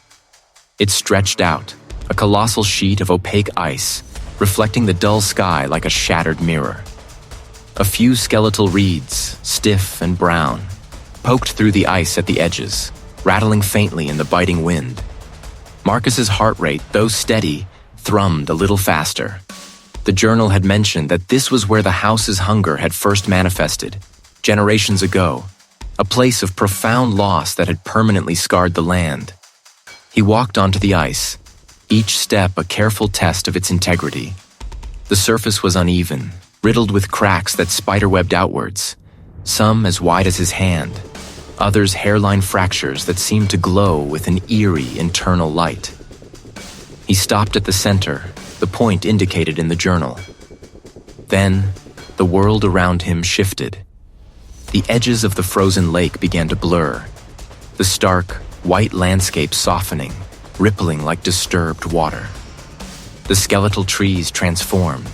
It stretched out, a colossal sheet of opaque ice, reflecting the dull sky like a shattered mirror. A few skeletal reeds, stiff and brown, poked through the ice at the edges, rattling faintly in the biting wind. Marcus's heart rate, though steady, thrummed a little faster. The journal had mentioned that this was where the house's hunger had first manifested, generations ago, a place of profound loss that had permanently scarred the land. He walked onto the ice, each step a careful test of its integrity. The surface was uneven, riddled with cracks that spiderwebbed outwards, some as wide as his hand, others hairline fractures that seemed to glow with an eerie internal light. He stopped at the center, the point indicated in the journal. Then, the world around him shifted. The edges of the frozen lake began to blur, the stark, white landscape softening, rippling like disturbed water. The skeletal trees transformed,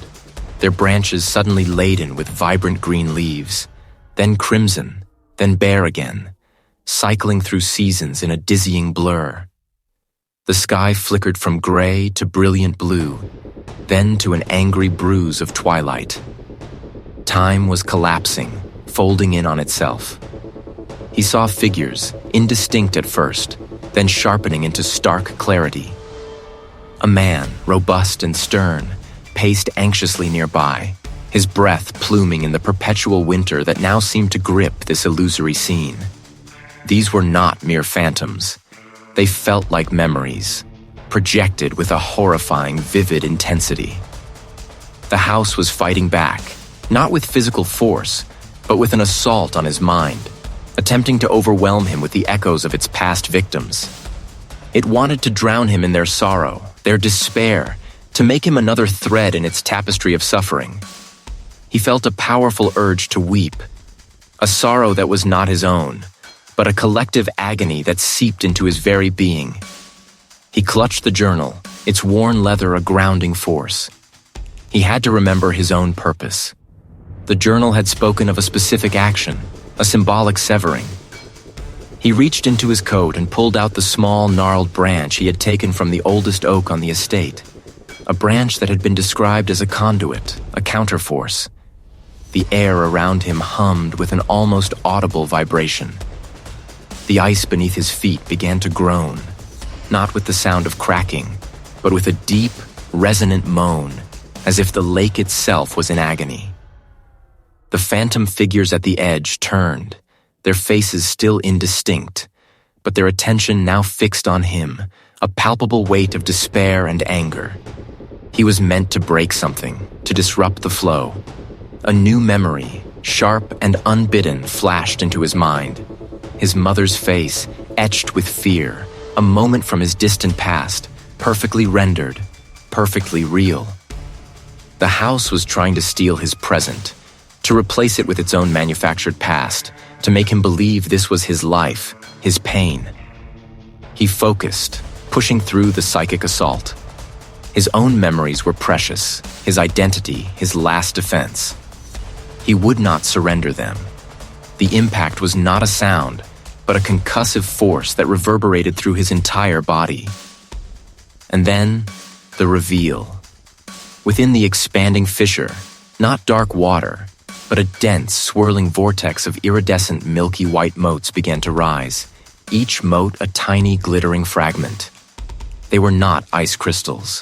their branches suddenly laden with vibrant green leaves, then crimson, then bare again, cycling through seasons in a dizzying blur. The sky flickered from gray to brilliant blue, then to an angry bruise of twilight. Time was collapsing, folding in on itself. He saw figures, indistinct at first, then sharpening into stark clarity. A man, robust and stern, paced anxiously nearby, his breath pluming in the perpetual winter that now seemed to grip this illusory scene. These were not mere phantoms. They felt like memories, projected with a horrifying, vivid intensity. The house was fighting back, not with physical force, but with an assault on his mind, attempting to overwhelm him with the echoes of its past victims. It wanted to drown him in their sorrow, their despair, to make him another thread in its tapestry of suffering. He felt a powerful urge to weep, a sorrow that was not his own, but a collective agony that seeped into his very being. He clutched the journal, its worn leather a grounding force. He had to remember his own purpose. The journal had spoken of a specific action, a symbolic severing. He reached into his coat and pulled out the small, gnarled branch he had taken from the oldest oak on the estate, a branch that had been described as a conduit, a counterforce. The air around him hummed with an almost audible vibration. The ice beneath his feet began to groan, not with the sound of cracking, but with a deep, resonant moan, as if the lake itself was in agony. The phantom figures at the edge turned, their faces still indistinct, but their attention now fixed on him, a palpable weight of despair and anger. He was meant to break something, to disrupt the flow. A new memory, sharp and unbidden, flashed into his mind. his mother's face, etched with fear, a moment from his distant past, perfectly rendered, perfectly real. The house was trying to steal his present, to replace it with its own manufactured past, to make him believe this was his life, his pain. He focused, pushing through the psychic assault. His own memories were precious, his identity, his last defense. He would not surrender them. The impact was not a sound, but a concussive force that reverberated through his entire body. And then, the reveal. Within the expanding fissure, not dark water, but a dense, swirling vortex of iridescent, milky white motes began to rise, each mote a tiny, glittering fragment. They were not ice crystals.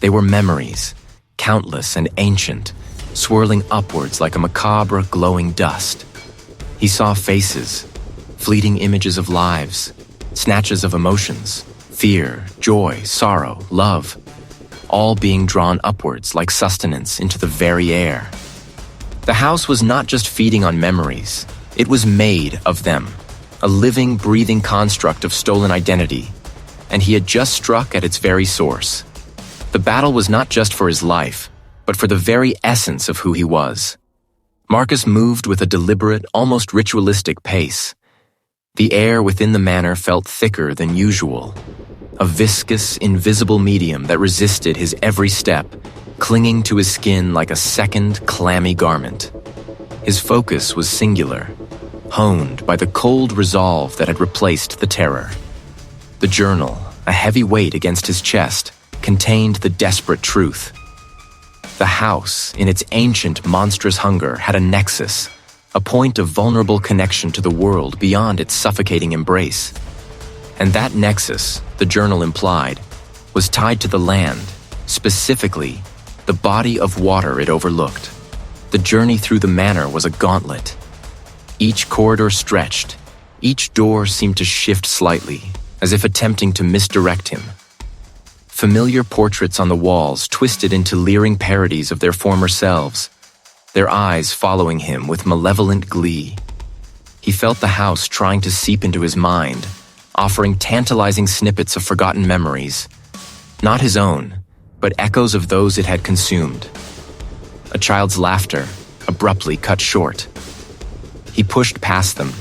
They were memories, countless and ancient, swirling upwards like a macabre, glowing dust. He saw faces, fleeting images of lives, snatches of emotions, fear, joy, sorrow, love, all being drawn upwards like sustenance into the very air. The house was not just feeding on memories, it was made of them, a living, breathing construct of stolen identity, and he had just struck at its very source. The battle was not just for his life, but for the very essence of who he was. Marcus moved with a deliberate, almost ritualistic pace. The air within the manor felt thicker than usual, a viscous, invisible medium that resisted his every step, clinging to his skin like a second, clammy garment. His focus was singular, honed by the cold resolve that had replaced the terror. The journal, a heavy weight against his chest, contained the desperate truth. The house, in its ancient, monstrous hunger, had a nexus, a point of vulnerable connection to the world beyond its suffocating embrace. And that nexus, the journal implied, was tied to the land, specifically, the body of water it overlooked. The journey through the manor was a gauntlet. Each corridor stretched, each door seemed to shift slightly, as if attempting to misdirect him. Familiar portraits on the walls twisted into leering parodies of their former selves, their eyes following him with malevolent glee. He felt the house trying to seep into his mind, offering tantalizing snippets of forgotten memories, not his own, but echoes of those it had consumed. A child's laughter, abruptly cut short. He pushed past them,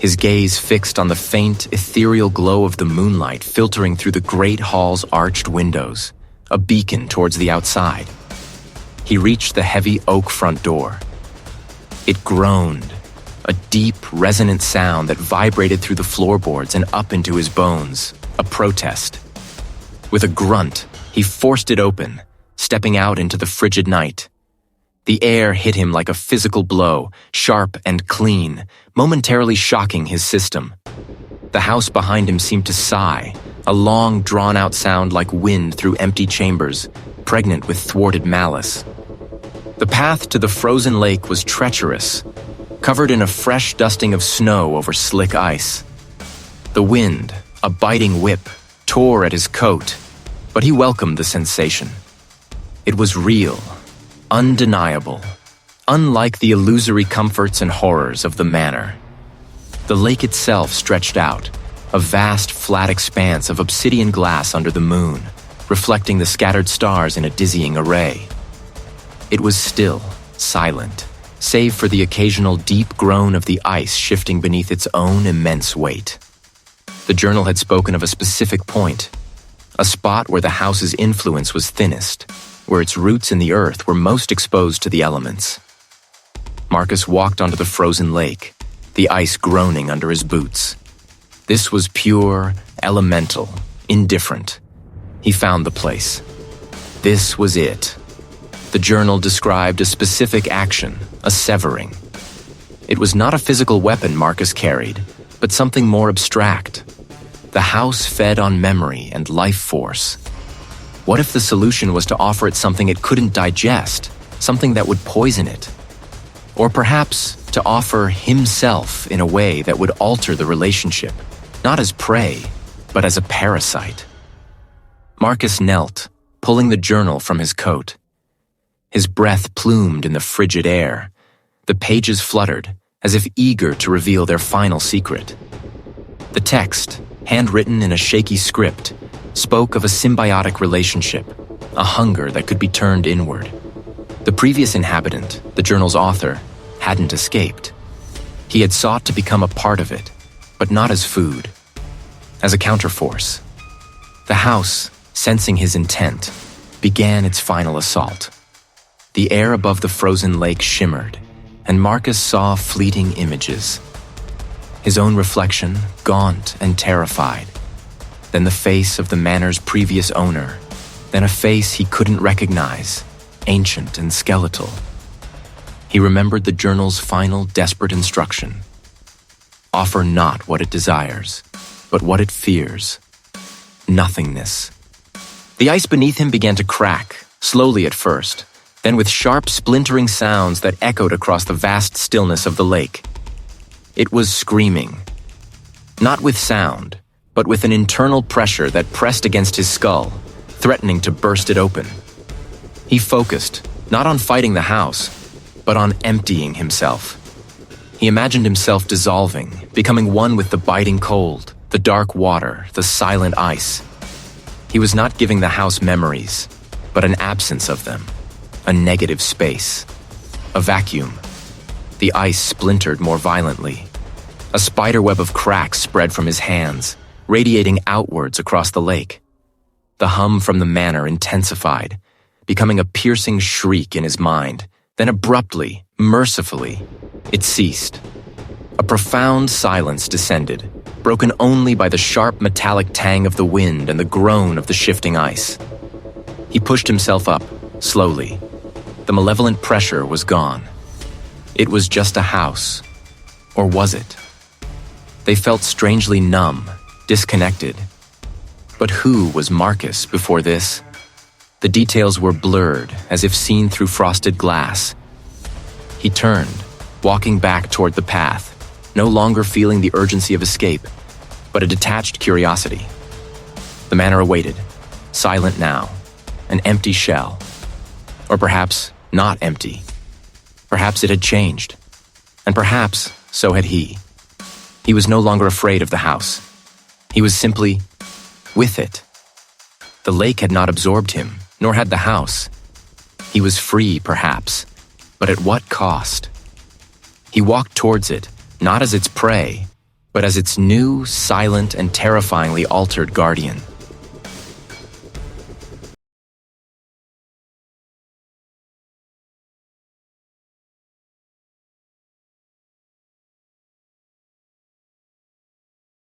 his gaze fixed on the faint, ethereal glow of the moonlight filtering through the great hall's arched windows, a beacon towards the outside. He reached the heavy oak front door. It groaned, a deep, resonant sound that vibrated through the floorboards and up into his bones, a protest. With a grunt, he forced it open, stepping out into the frigid night. The air hit him like a physical blow, sharp and clean, momentarily shocking his system. The house behind him seemed to sigh, a long, drawn-out sound like wind through empty chambers, pregnant with thwarted malice. The path to the frozen lake was treacherous, covered in a fresh dusting of snow over slick ice. The wind, a biting whip, tore at his coat, but he welcomed the sensation. It was real, undeniable, unlike the illusory comforts and horrors of the manor. The lake itself stretched out, a vast, flat expanse of obsidian glass under the moon, reflecting the scattered stars in a dizzying array. It was still, silent, save for the occasional deep groan of the ice shifting beneath its own immense weight. The journal had spoken of a specific point, a spot where the house's influence was thinnest, where its roots in the earth were most exposed to the elements. Marcus walked onto the frozen lake, the ice groaning under his boots. This was pure, elemental, indifferent. He found the place. This was it. The journal described a specific action, a severing. It was not a physical weapon Marcus carried, but something more abstract. The house fed on memory and life force. What if the solution was to offer it something it couldn't digest, something that would poison it? Or perhaps to offer himself in a way that would alter the relationship, not as prey, but as a parasite. Marcus knelt, pulling the journal from his coat. His breath plumed in the frigid air. The pages fluttered, as if eager to reveal their final secret. The text, handwritten in a shaky script, spoke of a symbiotic relationship, a hunger that could be turned inward. The previous inhabitant, the journal's author, hadn't escaped. He had sought to become a part of it, but not as food, as a counterforce. The house, sensing his intent, began its final assault. The air above the frozen lake shimmered, and Marcus saw fleeting images. His own reflection, gaunt and terrified. Then the face of the manor's previous owner. Then a face he couldn't recognize, ancient and skeletal. He remembered the journal's final desperate instruction. Offer not what it desires, but what it fears. Nothingness. The ice beneath him began to crack, slowly at first, then with sharp splintering sounds that echoed across the vast stillness of the lake. It was screaming. Not with sound, but with an internal pressure that pressed against his skull, threatening to burst it open. He focused, not on fighting the house, but on emptying himself. He imagined himself dissolving, becoming one with the biting cold, the dark water, the silent ice. He was not giving the house memories, but an absence of them, a negative space, a vacuum. The ice splintered more violently. A spiderweb of cracks spread from his hands, radiating outwards across the lake. The hum from the manor intensified, becoming a piercing shriek in his mind. Then abruptly, mercifully, it ceased. A profound silence descended, broken only by the sharp metallic tang of the wind and the groan of the shifting ice. He pushed himself up, slowly. The malevolent pressure was gone. It was just a house. Or was it? They felt strangely numb, disconnected. But who was Marcus before this? The details were blurred, as if seen through frosted glass. He turned, walking back toward the path, no longer feeling the urgency of escape, but a detached curiosity. The manor awaited, silent now, an empty shell. Or perhaps not empty. Perhaps it had changed. And perhaps so had he. He was no longer afraid of the house. He was simply with it. The lake had not absorbed him, nor had the house. He was free, perhaps, but at what cost? He walked towards it, not as its prey, but as its new, silent, and terrifyingly altered guardian.